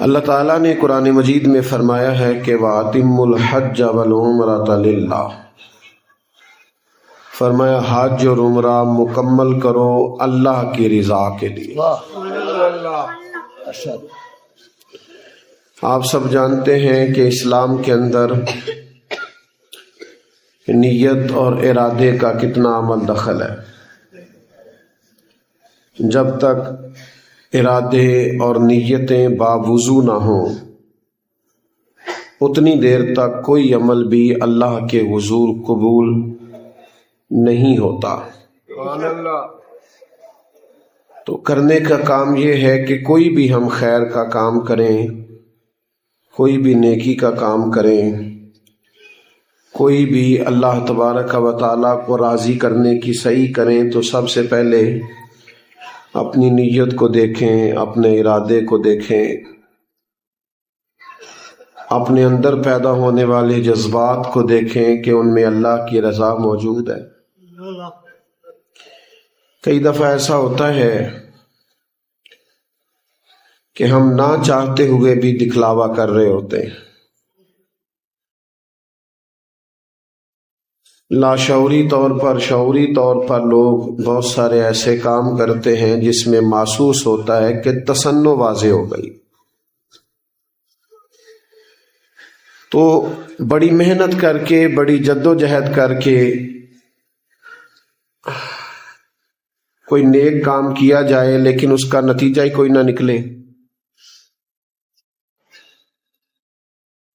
اللہ تعالیٰ نے قرآن مجید میں فرمایا ہے کہ وَأَتِمُّ الْحَجَّ وَالْعُمْرَةَ لِلَّهِ، فرمایا حج اور عمرہ مکمل کرو اللہ کی رضا کے لیے۔ آپ سب جانتے ہیں کہ اسلام کے اندر نیت اور ارادے کا کتنا عمل دخل ہے۔ جب تک ارادے اور نیتیں باوضو نہ ہوں اتنی دیر تک کوئی عمل بھی اللہ کے حضور قبول نہیں ہوتا۔ تو کرنے کا کام یہ ہے کہ کوئی بھی ہم خیر کا کام کریں، کوئی بھی نیکی کا کام کریں، کوئی بھی اللہ تبارک و تعالیٰ کو راضی کرنے کی صحیح کریں تو سب سے پہلے اپنی نیت کو دیکھیں، اپنے ارادے کو دیکھیں، اپنے اندر پیدا ہونے والے جذبات کو دیکھیں کہ ان میں اللہ کی رضا موجود ہے۔ کئی دفعہ ایسا ہوتا ہے کہ ہم نہ چاہتے ہوئے بھی دکھلاوا کر رہے ہوتے ہیں، لاشعوری طور پر شعوری طور پر لوگ بہت سارے ایسے کام کرتے ہیں جس میں محسوس ہوتا ہے کہ تصنع واضح ہو گئی، تو بڑی محنت کر کے، بڑی جد و جہد کر کے کوئی نیک کام کیا جائے لیکن اس کا نتیجہ ہی کوئی نہ نکلے۔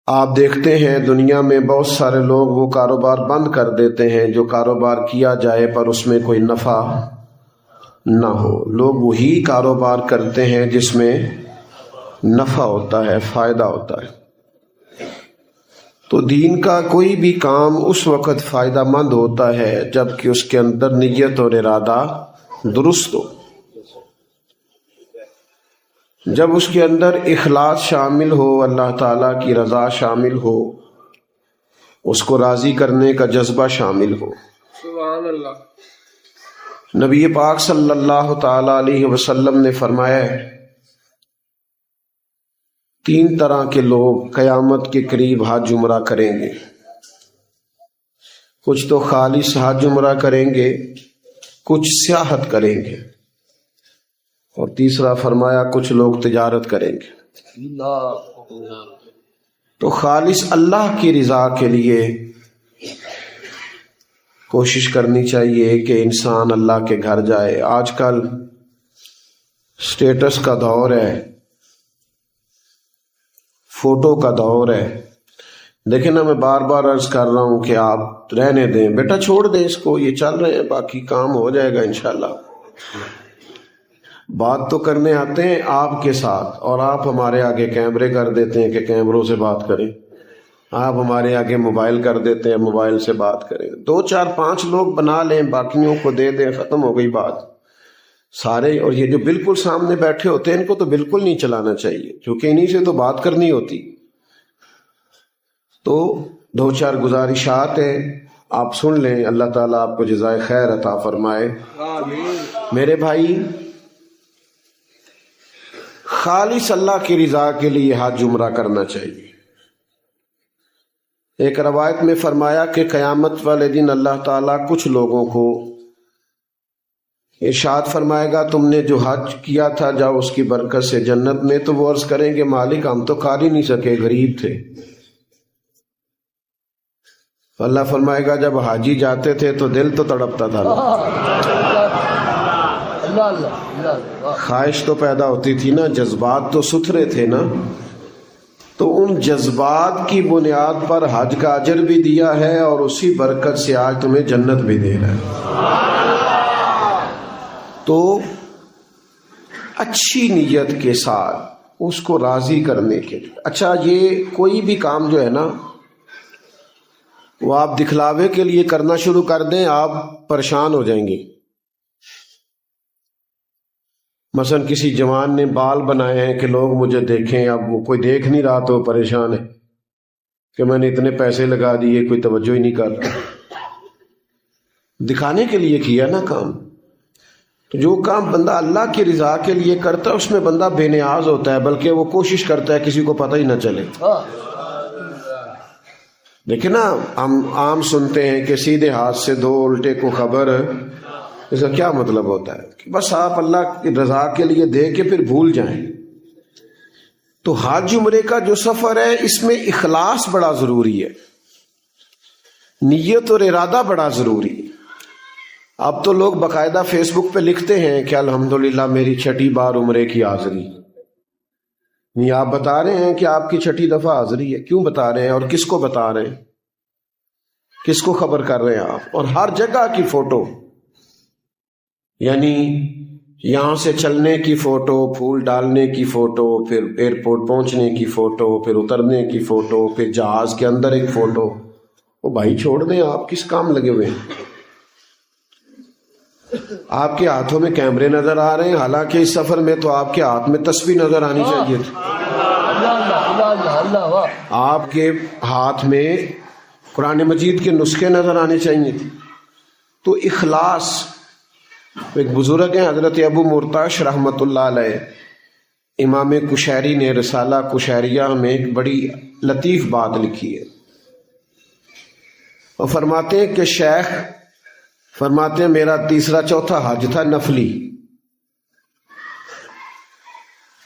آپ دیکھتے ہیں دنیا میں بہت سارے لوگ وہ کاروبار بند کر دیتے ہیں جو کاروبار کیا جائے پر اس میں کوئی نفع نہ ہو۔ لوگ وہی کاروبار کرتے ہیں جس میں نفع ہوتا ہے، فائدہ ہوتا ہے۔ تو دین کا کوئی بھی کام اس وقت فائدہ مند ہوتا ہے جب کہ اس کے اندر نیت اور ارادہ درست ہو، جب اس کے اندر اخلاص شامل ہو، اللہ تعالیٰ کی رضا شامل ہو، اس کو راضی کرنے کا جذبہ شامل ہو۔ سبحان اللہ۔ نبی پاک صلی اللہ تعالی علیہ وسلم نے فرمایا ہے 3 طرح کے لوگ قیامت کے قریب حج عمرہ کریں گے۔ کچھ تو خالص حج عمرہ کریں گے، کچھ سیاحت کریں گے، اور تیسرا فرمایا کچھ لوگ تجارت کریں گے۔ تو خالص اللہ کی رضا کے لیے کوشش کرنی چاہیے کہ انسان اللہ کے گھر جائے۔ آج کل سٹیٹس کا دور ہے، فوٹو کا دور ہے۔ دیکھیں نا، میں بار بار عرض کر رہا ہوں کہ آپ رہنے دیں بیٹا، چھوڑ دیں اس کو، یہ چل رہے ہیں، باقی کام ہو جائے گا انشاءاللہ۔ بات تو کرنے آتے ہیں آپ کے ساتھ اور آپ ہمارے آگے کیمرے کر دیتے ہیں کہ کیمروں سے بات کریں، آپ ہمارے آگے موبائل کر دیتے ہیں، موبائل سے بات کریں۔ 2 4 5 لوگ بنا لیں، باقیوں کو دے دیں، ختم ہو گئی بات سارے۔ اور یہ جو بالکل سامنے بیٹھے ہوتے ہیں ان کو تو بالکل نہیں چلانا چاہیے، کیونکہ انہی سے تو بات کرنی ہوتی۔ تو 2 4 گزارشات ہیں، آپ سن لیں، اللہ تعالیٰ آپ کو جزائے خیر عطا فرمائے۔ میرے بھائی، خالص اللہ کی رضا کے لیے حج عمرہ کرنا چاہیے۔ ایک روایت میں فرمایا کہ قیامت والے دن اللہ تعالیٰ کچھ لوگوں کو ارشاد فرمائے گا تم نے جو حج کیا تھا جاؤ اس کی برکت سے جنت میں۔ تو وہ عرض کریں گے مالک ہم تو کر ہی نہیں سکے، غریب تھے۔ اللہ فرمائے گا جب حاجی جاتے تھے تو دل تو تڑپتا تھا نا، خواہش تو پیدا ہوتی تھی نا، جذبات تو ستھرے تھے نا، تو ان جذبات کی بنیاد پر حج کا اجر بھی دیا ہے اور اسی برکت سے آج تمہیں جنت بھی دے رہا ہے۔ تو اچھی نیت کے ساتھ اس کو راضی کرنے کے لیے، اچھا یہ کوئی بھی کام جو ہے نا وہ آپ دکھلاوے کے لیے کرنا شروع کر دیں آپ پریشان ہو جائیں گے۔ مثلا کسی جوان نے بال بنائے ہیں کہ لوگ مجھے دیکھیں، اب وہ کوئی دیکھ نہیں رہا تو پریشان ہے کہ میں نے اتنے پیسے لگا دیے، کوئی توجہ ہی نہیں کر رہا، دکھانے کے لیے کیا نا کام۔ تو جو کام بندہ اللہ کی رضا کے لیے کرتا ہے اس میں بندہ بے نیاز ہوتا ہے، بلکہ وہ کوشش کرتا ہے کسی کو پتہ ہی نہ چلے۔ دیکھیں نا، ہم عام سنتے ہیں کہ سیدھے ہاتھ سے دو الٹے کو خبر، اس کا کیا مطلب ہوتا ہے کہ بس آپ اللہ کی رضا کے لیے دے کے پھر بھول جائیں۔ تو حج عمرے کا جو سفر ہے اس میں اخلاص بڑا ضروری ہے، نیت اور ارادہ بڑا ضروری ہے۔ اب تو لوگ باقاعدہ فیس بک پہ لکھتے ہیں کہ الحمدللہ میری 6ٹھی بار عمرے کی حاضری، یہ آپ بتا رہے ہیں کہ آپ کی 6ٹھی دفعہ حاضری ہے، کیوں بتا رہے ہیں اور کس کو بتا رہے ہیں، کس کو خبر کر رہے ہیں آپ؟ اور ہر جگہ کی فوٹو، یعنی یہاں سے چلنے کی فوٹو، پھول ڈالنے کی فوٹو، پھر ایئرپورٹ پہنچنے کی فوٹو، پھر اترنے کی فوٹو، پھر جہاز کے اندر ایک فوٹو۔ وہ بھائی چھوڑ دیں، آپ کس کام لگے ہوئے ہیں؟ آپ کے ہاتھوں میں کیمرے نظر آ رہے ہیں، حالانکہ اس سفر میں تو آپ کے ہاتھ میں تسبیح نظر آنی چاہیے تھی، آپ کے ہاتھ میں قرآن مجید کے نسخے نظر آنے چاہیے تھے۔ تو اخلاص، ایک بزرگ ہیں حضرت ابو مرتاش رحمۃ اللہ علیہ، امام کشیری نے رسالہ کشیریہ میں ایک بڑی لطیف بات لکھی ہے، اور فرماتے ہیں کہ شیخ فرماتے ہیں میرا 3 4 حج تھا نفلی،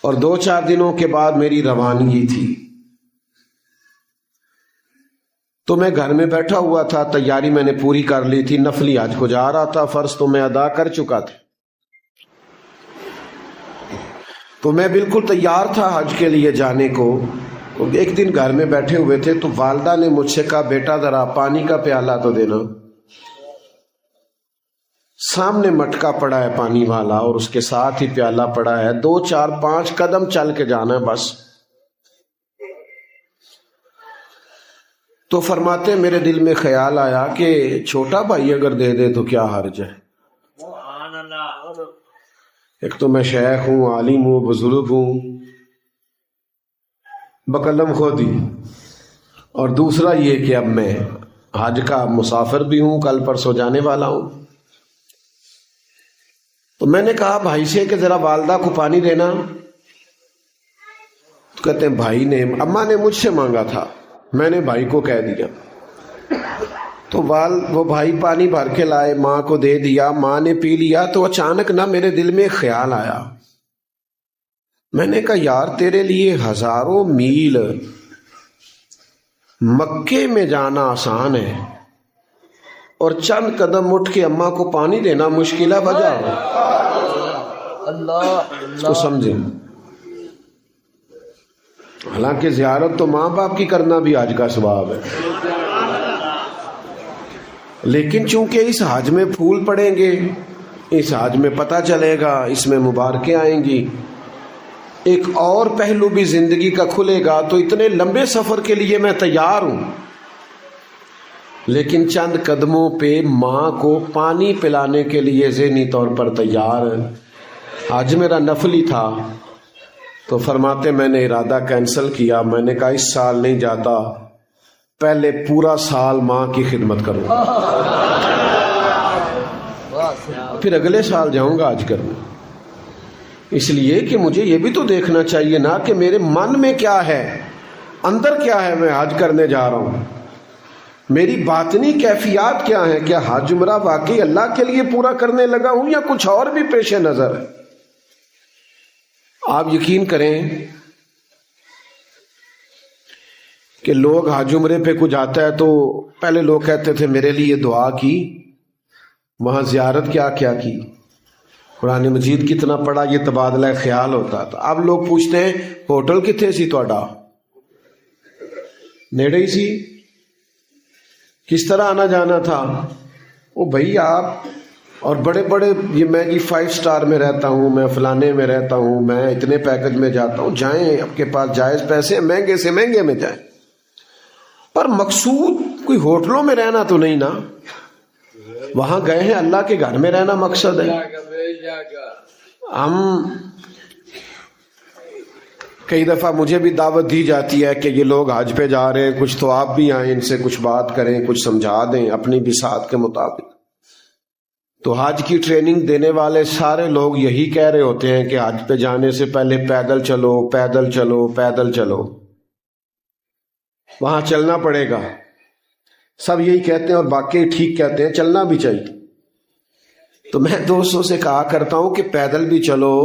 اور 2 4 دنوں کے بعد میری روانگی تھی، تو میں گھر میں بیٹھا ہوا تھا، تیاری میں نے پوری کر لی تھی، نفلی حج کو جا رہا تھا، فرض تو میں ادا کر چکا تھا، تو میں بالکل تیار تھا حج کے لیے جانے کو۔ ایک دن گھر میں بیٹھے ہوئے تھے تو والدہ نے مجھ سے کہا بیٹا ذرا پانی کا پیالہ تو دینا۔ سامنے مٹکا پڑا ہے پانی والا اور اس کے ساتھ ہی پیالہ پڑا ہے، 2 4 5 قدم چل کے جانا ہے بس۔ تو فرماتے ہیں میرے دل میں خیال آیا کہ چھوٹا بھائی اگر دے دے تو کیا حرج ہے، ایک تو میں شیخ ہوں، عالم ہوں، بزرگ ہوں، بقلم خودی، اور دوسرا یہ کہ اب میں حج کا مسافر بھی ہوں، کل پرسوں جانے والا ہوں۔ تو میں نے کہا بھائی سے کہ ذرا والدہ کو پانی دینا، تو کہتے ہیں بھائی نے، اماں نے مجھ سے مانگا تھا، میں نے بھائی کو کہہ دیا، تو وہ بھائی پانی بھر کے لائے، ماں کو دے دیا، ماں نے پی لیا۔ تو اچانک نہ میرے دل میں خیال آیا، میں نے کہا یار تیرے لیے 1000 میل مکے میں جانا آسان ہے اور چند قدم اٹھ کے اماں کو پانی دینا مشکل ہے، بجا اس کو سمجھیں۔ حالانکہ زیارت تو ماں باپ کی کرنا بھی حج کا ثواب ہے، لیکن چونکہ اس حج میں پھول پڑیں گے، اس حج میں پتہ چلے گا، اس میں مبارکیں آئیں گی، ایک اور پہلو بھی زندگی کا کھلے گا، تو اتنے لمبے سفر کے لیے میں تیار ہوں، لیکن چند قدموں پہ ماں کو پانی پلانے کے لیے ذہنی طور پر تیار ہے۔ حج میرا نفلی تھا، تو فرماتے میں نے ارادہ کینسل کیا، میں نے کہا اس سال نہیں جاتا، پہلے پورا سال ماں کی خدمت کروں گا، پھر اگلے سال جاؤں گا حج کرنے۔ اس لیے کہ مجھے یہ بھی تو دیکھنا چاہیے نا کہ میرے من میں کیا ہے، اندر کیا ہے، میں حج کرنے جا رہا ہوں، میری باطنی کیفیات کیا ہیں، کیا حج عمرہ واقعی اللہ کے لیے پورا کرنے لگا ہوں یا کچھ اور بھی پیش نظر ہے۔ آپ یقین کریں کہ لوگ حج عمرے پہ کچھ آتا ہے تو پہلے لوگ کہتے تھے میرے لیے دعا کی، وہاں زیارت کیا کیا کی، قرآن مجید کتنا پڑھا، یہ تبادلہ خیال ہوتا تھا۔ اب لوگ پوچھتے ہیں ہوٹل کتنے سی تہاڈا، نیڑے ہی سی، کس طرح آنا جانا تھا؟ وہ بھائی آپ، اور بڑے بڑے یہ میں جی 5 سٹار میں رہتا ہوں، میں فلانے میں رہتا ہوں، میں اتنے پیکج میں جاتا ہوں، جائیں آپ کے پاس جائز پیسے، مہنگے سے مہنگے میں جائیں، پر مقصود کوئی ہوٹلوں میں رہنا تو نہیں نا، وہاں گئے ہیں اللہ کے گھر میں رہنا مقصد ہے۔ ہم کئی دفعہ مجھے بھی دعوت دی جاتی ہے کہ یہ لوگ حج پہ جا رہے ہیں، کچھ تو آپ بھی آئیں، ان سے کچھ بات کریں، کچھ سمجھا دیں اپنی بساط کے مطابق۔ تو حج کی ٹریننگ دینے والے سارے لوگ یہی کہہ رہے ہوتے ہیں کہ حج پہ جانے سے پہلے پیدل چلو پیدل چلو پیدل چلو، وہاں چلنا پڑے گا. سب یہی کہتے ہیں اور باقی ٹھیک کہتے ہیں، چلنا بھی چاہیے. تو میں دوستوں سے کہا کرتا ہوں کہ پیدل بھی چلو،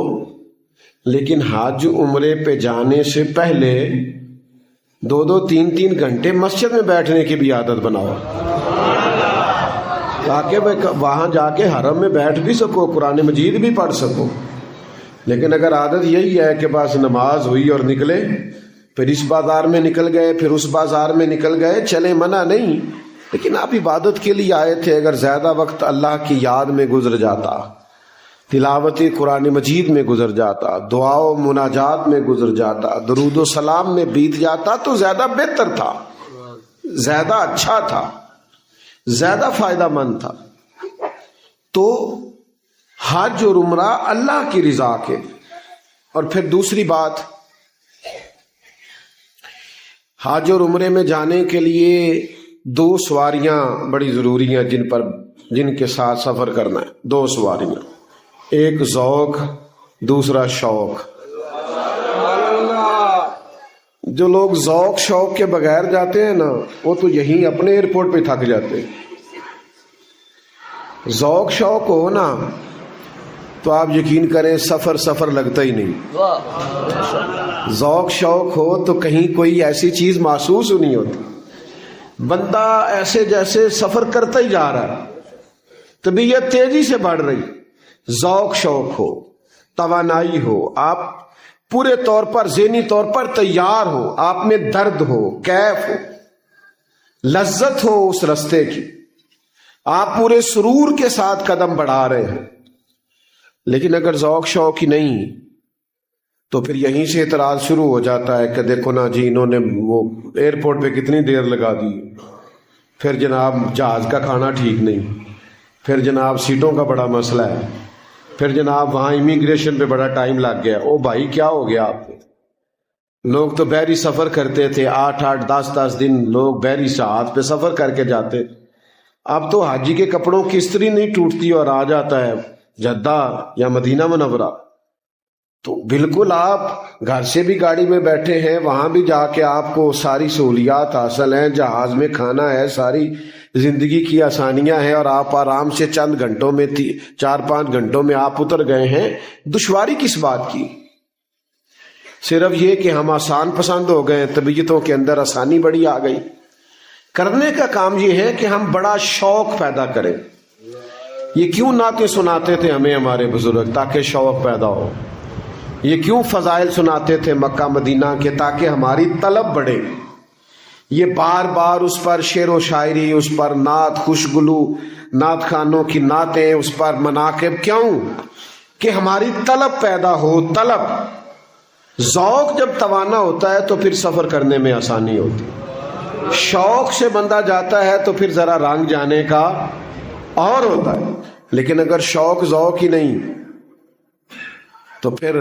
لیکن حج عمرے پہ جانے سے پہلے 2-3 گھنٹے مسجد میں بیٹھنے کی بھی عادت بناؤ، تاکہ وہاں جا کے حرم میں بیٹھ بھی سکو، قرآن مجید بھی پڑھ سکو. لیکن اگر عادت یہی ہے کہ بس نماز ہوئی اور نکلے، پھر اس بازار میں نکل گئے، پھر اس بازار میں نکل گئے، چلے منع نہیں، لیکن آپ عبادت کے لیے آئے تھے. اگر زیادہ وقت اللہ کی یاد میں گزر جاتا، تلاوت قرآن مجید میں گزر جاتا، دعا و مناجات میں گزر جاتا، درود و سلام میں بیت جاتا تو زیادہ بہتر تھا، زیادہ اچھا تھا، زیادہ فائدہ مند تھا. تو حج اور عمرہ اللہ کی رضا کے. اور پھر دوسری بات، حج اور عمرے میں جانے کے لیے 2 سواریاں بڑی ضروری ہیں جن کے ساتھ سفر کرنا ہے. 2 سواریاں، ایک ذوق، دوسرا شوق. جو لوگ ذوق شوق کے بغیر جاتے ہیں نا، وہ تو یہیں اپنے ایئرپورٹ پہ تھک جاتے. ذوق شوق ہو نا تو آپ یقین کریں سفر لگتا ہی نہیں. ذوق شوق ہو تو کہیں کوئی ایسی چیز محسوس نہیں ہوتی. بندہ ایسے جیسے سفر کرتا ہی جا رہا ہے، طبیعت تیزی سے بڑھ رہی. ذوق شوق ہو، توانائی ہو، آپ پورے طور پر ذہنی طور پر تیار ہو، آپ میں درد ہو، کیف ہو، لذت ہو اس رستے کی، آپ پورے سرور کے ساتھ قدم بڑھا رہے ہیں. لیکن اگر ذوق شوق ہی نہیں تو پھر یہیں سے اعتراض شروع ہو جاتا ہے کہ دیکھو نا جی، انہوں نے وہ ایئرپورٹ پہ کتنی دیر لگا دی، پھر جناب جہاز کا کھانا ٹھیک نہیں، پھر جناب سیٹوں کا بڑا مسئلہ ہے، پھر جناب وہاں امیگریشن پہ بڑا ٹائم لگ گیا. او بھائی کیا ہو گیا آپ کو؟ لوگ تو بحری سفر کرتے تھے، 8-8 10-10 دن لوگ بحری جہاز پہ سفر کر کے جاتے. اب تو حاجی کے کپڑوں کی استری نہیں ٹوٹتی اور آ جاتا ہے جدہ یا مدینہ منورہ. تو بالکل آپ گھر سے بھی گاڑی میں بیٹھے ہیں، وہاں بھی جا کے آپ کو ساری سہولیات حاصل ہیں، جہاز میں کھانا ہے، ساری زندگی کی آسانیاں ہیں، اور آپ آرام سے چند گھنٹوں میں 4-5 گھنٹوں میں آپ اتر گئے ہیں. دشواری کس بات کی؟ صرف یہ کہ ہم آسان پسند ہو گئے، طبیعتوں کے اندر آسانی بڑی آ گئی. کرنے کا کام یہ ہے کہ ہم بڑا شوق پیدا کریں. یہ کیوں نعتیں سناتے تھے ہمیں ہمارے بزرگ؟ تاکہ شوق پیدا ہو. یہ کیوں فضائل سناتے تھے مکہ مدینہ کے؟ تاکہ ہماری طلب بڑھے. یہ بار بار اس پر شعر و شاعری، اس پر نعت، خوشگلو نعت خانوں کی نعتیں، اس پر مناقب، کیوں؟ کہ ہماری طلب پیدا ہو. طلب، ذوق جب توانا ہوتا ہے تو پھر سفر کرنے میں آسانی ہوتی. شوق سے بندہ جاتا ہے تو پھر ذرا رنگ جانے کا اور ہوتا ہے. لیکن اگر شوق ذوق ہی نہیں تو پھر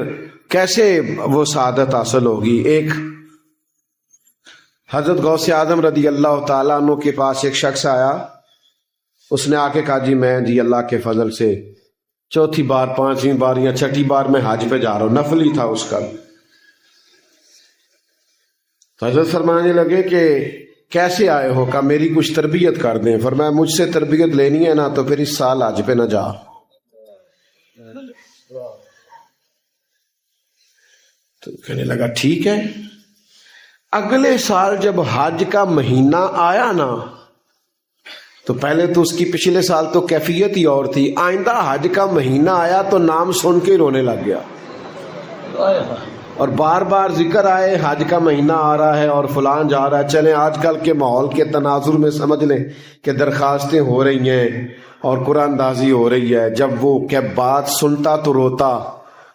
کیسے وہ سعادت حاصل ہوگی؟ ایک حضرت غوث اعظم رضی اللہ تعالیٰ عنہ کے پاس ایک شخص آیا. اس نے آ کے کہا جی میں جی اللہ کے فضل سے 4تھی بار 5ویں بار یا 6ٹھی بار میں حج پہ جا رہا ہوں. نفل ہی تھا اس کا. تو حضرت فرمانے لگے کہ کیسے آئے ہو؟ کہا میری کچھ تربیت کر دیں. فرمایا مجھ سے تربیت لینی ہے نا تو پھر اس سال حج پہ نہ جا. تو کہنے لگا ٹھیک ہے. اگلے سال جب حج کا مہینہ آیا نا تو پہلے تو اس کی پچھلے سال تو کیفیت ہی اور تھی. آئندہ حج کا مہینہ آیا تو نام سن کے رونے لگ گیا. اور بار بار ذکر آئے حج کا مہینہ آ رہا ہے اور فلان جا رہا ہے. چلیں آج کل کے ماحول کے تناظر میں سمجھ لیں کہ درخواستیں ہو رہی ہیں اور قرآن دازی ہو رہی ہے. جب وہ کیا بات سنتا تو روتا.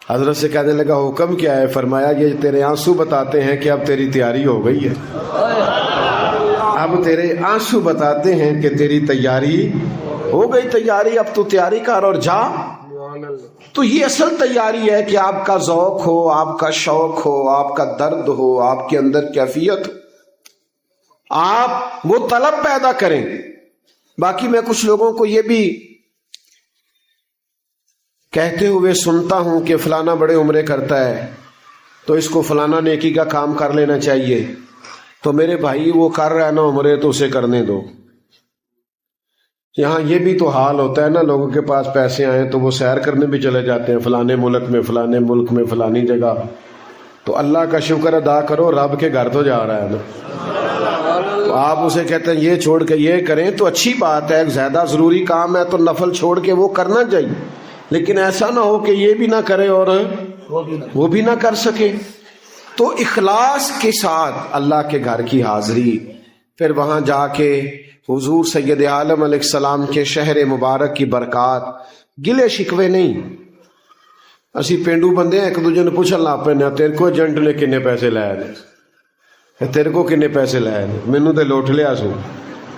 حضرت سے کہنے لگا حکم کیا ہے؟ فرمایا یہ تیرے آنسو بتاتے ہیں کہ اب تیری تیاری ہو گئی ہے. اب تیرے آنسو بتاتے ہیں کہ تیری تیاری ہو گئی. تیاری اب تو تیاری کر اور جا. تو یہ اصل تیاری ہے کہ آپ کا ذوق ہو، آپ کا شوق ہو، آپ کا درد ہو، آپ کے اندر کیفیت ہو، آپ وہ طلب پیدا کریں. باقی میں کچھ لوگوں کو یہ بھی کہتے ہوئے سنتا ہوں کہ فلانا بڑے عمرے کرتا ہے تو اس کو فلانا نیکی کا کام کر لینا چاہیے. تو میرے بھائی وہ کر رہا ہے نا عمرے تو اسے کرنے دو. یہاں یہ بھی تو حال ہوتا ہے نا، لوگوں کے پاس پیسے آئیں تو وہ سیر کرنے بھی چلے جاتے ہیں فلانے ملک میں، فلانے ملک میں، فلانی جگہ. تو اللہ کا شکر ادا کرو، رب کے گھر تو جا رہا ہے نا. تو آپ اسے کہتے ہیں یہ چھوڑ کے یہ کریں تو اچھی بات ہے، زیادہ ضروری کام ہے تو نفل چھوڑ کے وہ کرنا چاہیے، لیکن ایسا نہ ہو کہ یہ بھی نہ کرے اور وہ بھی نہ کر سکے. تو اخلاص کے ساتھ اللہ کے گھر کی حاضری، پھر وہاں جا کے حضور سید عالم علیہ السلام کے شہر مبارک کی برکات، گلے شکوے نہیں. اسی پینڈو بندے ہیں، ایک دوجے نے پوچھن لا پے نے تیرے کو ایجنٹ نے کنے پیسے لائے نے، تیرے کو کنے پیسے لائے نے، مینوں تے لوٹ لیا سو.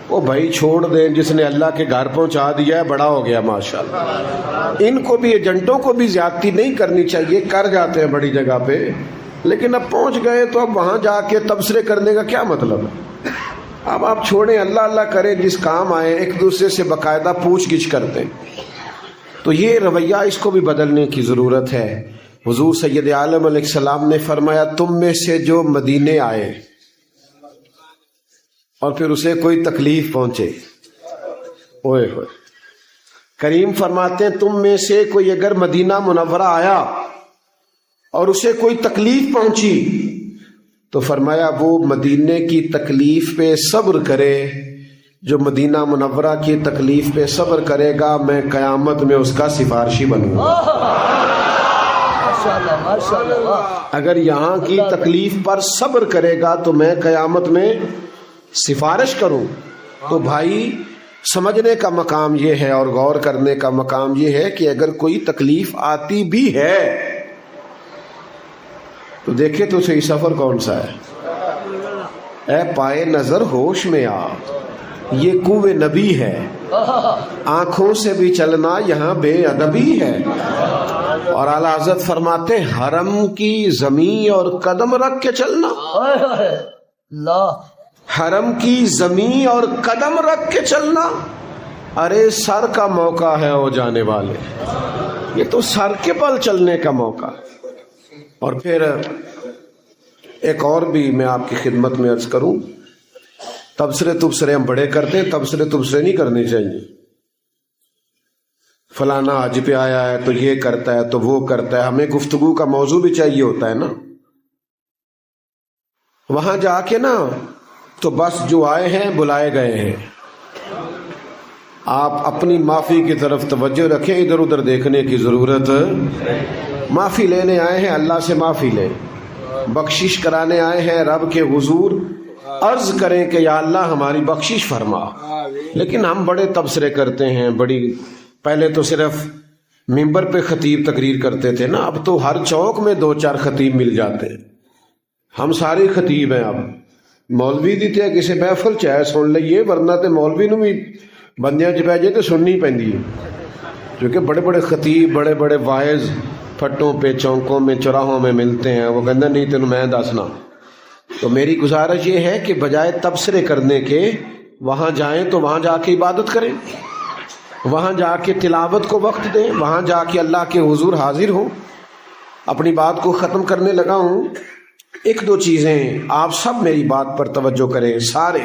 او بھائی چھوڑ دیں، جس نے اللہ کے گھر پہنچا دیا ہے بڑا ہو گیا ماشاءاللہ. ان کو بھی ایجنٹوں کو بھی زیادتی نہیں کرنی چاہیے، کر جاتے ہیں بڑی جگہ پہ، لیکن اب پہنچ گئے تو اب وہاں جا کے تبصرے کرنے کا کیا مطلب ہے. اب آپ چھوڑیں، اللہ اللہ کریں، جس کام آئے ایک دوسرے سے باقاعدہ پوچھ گچھ کرتے ہیں. تو یہ رویہ اس کو بھی بدلنے کی ضرورت ہے. حضور سید عالم علیہ السلام نے فرمایا تم میں سے جو مدینے آئے اور پھر اسے کوئی تکلیف پہنچے، اوئے ہوئے، کریم فرماتے ہیں تم میں سے کوئی اگر مدینہ منورہ آیا اور اسے کوئی تکلیف پہنچی تو فرمایا وہ مدینے کی تکلیف پہ صبر کرے. جو مدینہ منورہ کی تکلیف پہ صبر کرے گا میں قیامت میں اس کا سفارشی بنوں گا. اگر یہاں کی تکلیف پر صبر کرے گا تو میں قیامت میں سفارش کروں. تو بھائی سمجھنے کا مقام یہ ہے اور غور کرنے کا مقام یہ ہے کہ اگر کوئی تکلیف آتی بھی ہے تو دیکھے تو صحیح سفر کون سا ہے. اے پائے نظر ہوش میں آ، یہ کوہ نبی ہے، آنکھوں سے بھی چلنا یہاں بے ادبی ہے. اور اعلیٰ حضرت فرماتے حرم کی زمین اور قدم رکھ کے چلنا، حرم کی زمین اور قدم رکھ کے چلنا، ارے سر کا موقع ہے ہو جانے والے، یہ تو سر کے بل چلنے کا موقع. اور پھر ایک اور بھی میں آپ کی خدمت میں عرض کروں، تبصرے ہم بڑے کرتے ہیں، تبصرے نہیں کرنے چاہیے. فلانا حج پہ آیا ہے تو یہ کرتا ہے تو وہ کرتا ہے، ہمیں گفتگو کا موضوع بھی چاہیے ہوتا ہے نا. وہاں جا کے نا تو بس جو آئے ہیں بلائے گئے ہیں. آپ اپنی معافی کی طرف توجہ رکھیں، ادھر ادھر دیکھنے کی ضرورت. معافی لینے آئے ہیں اللہ سے معافی لیں، بخشش کرانے آئے ہیں رب کے حضور عرض کریں کہ یا اللہ ہماری بخشش فرما. لیکن ہم بڑے تبصرے کرتے ہیں، بڑی پہلے تو صرف ممبر پہ خطیب تقریر کرتے تھے نا، اب تو ہر چوک میں 2-4 خطیب مل جاتے ہیں. ہم سارے خطیب ہیں. اب مولوی دی تے کسی محفل چاہے سن لئیے، ورنہ تے مولوی نو بھی بندیاں چ پہ جائے تو سننی پیندی ہے، کیونکہ بڑے بڑے خطیب بڑے بڑے واعظ پھٹوں پہ چوکوں میں چوراہوں میں ملتے ہیں. وہ کہندے نہیں تینوں میں دسنا. تو میری گزارش یہ ہے کہ بجائے تبصرے کرنے کے وہاں جائیں تو وہاں جا کے عبادت کریں، وہاں جا کے تلاوت کو وقت دیں، وہاں جا کے اللہ کے حضور حاضر ہوں. اپنی بات کو ختم کرنے لگا ہوں. 1-2 چیزیں آپ سب میری بات پر توجہ کریں سارے.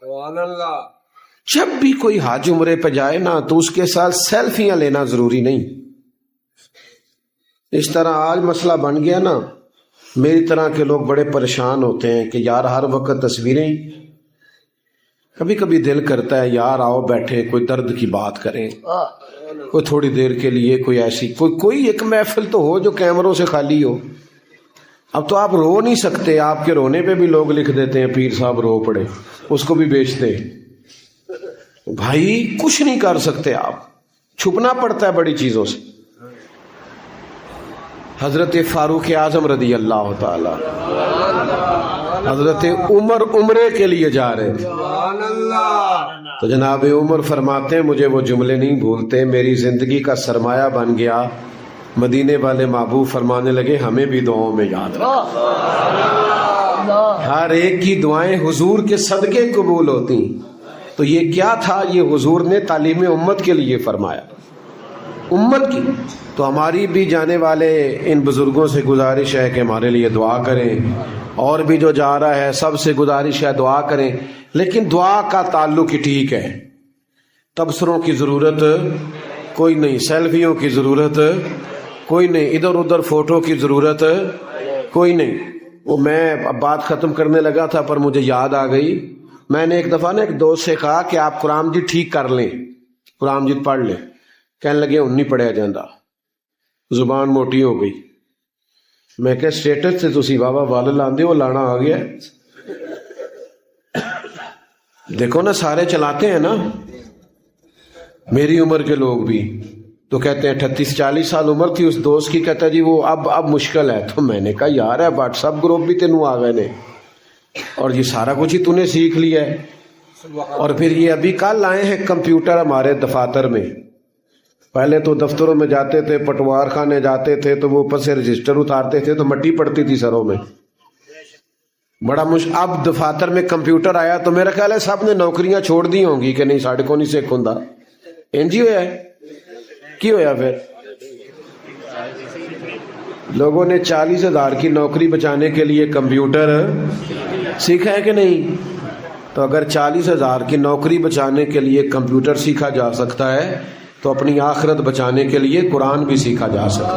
سبحان اللہ. جب بھی کوئی حج عمرے پہ جائے نا تو اس کے ساتھ سیلفیاں لینا ضروری نہیں. اس طرح آج مسئلہ بن گیا نا، میری طرح کے لوگ بڑے پریشان ہوتے ہیں کہ یار ہر وقت تصویریں. کبھی کبھی دل کرتا ہے یار آؤ بیٹھے کوئی درد کی بات کریں، کوئی تھوڑی دیر کے لیے کوئی ایسی کوئی ایک محفل تو ہو جو کیمروں سے خالی ہو. اب تو آپ رو نہیں سکتے، آپ کے رونے پہ بھی لوگ لکھ دیتے ہیں پیر صاحب رو پڑے، اس کو بھی بیچتے. بھائی کچھ نہیں کر سکتے، آپ چھپنا پڑتا ہے بڑی چیزوں سے. حضرت فاروق اعظم رضی اللہ تعالی، حضرت عمر عمرے کے لیے جا رہے تھے تو جناب عمر فرماتے ہیں مجھے وہ جملے نہیں بھولتے، میری زندگی کا سرمایہ بن گیا. مدینے والے محبوب فرمانے لگے ہمیں بھی دعاؤں میں یاد رکھ، ہر ایک کی دعائیں حضور کے صدقے قبول ہوتی. تو یہ کیا تھا؟ یہ حضور نے تعلیم امت کے لیے فرمایا. امت کی. تو ہماری بھی جانے والے ان بزرگوں سے گزارش ہے کہ ہمارے لیے دعا کریں، اور بھی جو جا رہا ہے سب سے گزارش ہے دعا کریں، لیکن دعا کا تعلق ہی ٹھیک ہے. تبصروں کی ضرورت کوئی نہیں، سیلفیوں کی ضرورت کوئی نہیں، ادھر ادھر فوٹو کی ضرورت کوئی نہیں. وہ میں اب بات ختم کرنے لگا تھا پر مجھے یاد آ گئی. میں نے ایک دفعہ ایک دوست سے کہا کہ آپ قرآن جی ٹھیک کر لیں، قرآن جی پڑھ لیں. کہنے لگے ہن نہیں پڑھیا جاندہ، زبان موٹی ہو گئی. میں کہ سٹیٹس سے تسی بابا وال لاندے ہو، لانا آ گیا. دیکھو نا سارے چلاتے ہیں نا، میری عمر کے لوگ بھی تو کہتے ہیں 38-40 سال عمر تھی اس دوست کی، کہتا جی وہ اب مشکل ہے. تو میں نے کہا یار ہے واٹس ایپ گروپ بھی تینوں آ گئے نے، اور یہ سارا کچھ ہی تو نے سیکھ لیا ہے. اور پھر یہ ابھی کل آئے ہیں کمپیوٹر ہمارے دفاتر میں. پہلے تو دفتروں میں جاتے تھے، پٹوار خانے جاتے تھے تو وہ اوپر سے رجسٹر اتارتے تھے تو مٹی پڑتی تھی سروں میں، بڑا اب دفاتر میں کمپیوٹر آیا تو میرا خیال ہے سب نے نوکریاں چھوڑ دی ہوں گی کہ نہیں ساڑھے کو نہیں سیکھ ہوندا. انجی ہویا ہے کی ہویا؟ پھر لوگوں نے 40,000 کی نوکری بچانے کے لیے کمپیوٹر سیکھا ہے کہ نہیں؟ تو اگر 40,000 کی نوکری بچانے کے لیے کمپیوٹر سیکھا جا سکتا ہے تو اپنی آخرت بچانے کے لیے قرآن بھی سیکھا جا سکتا ہے.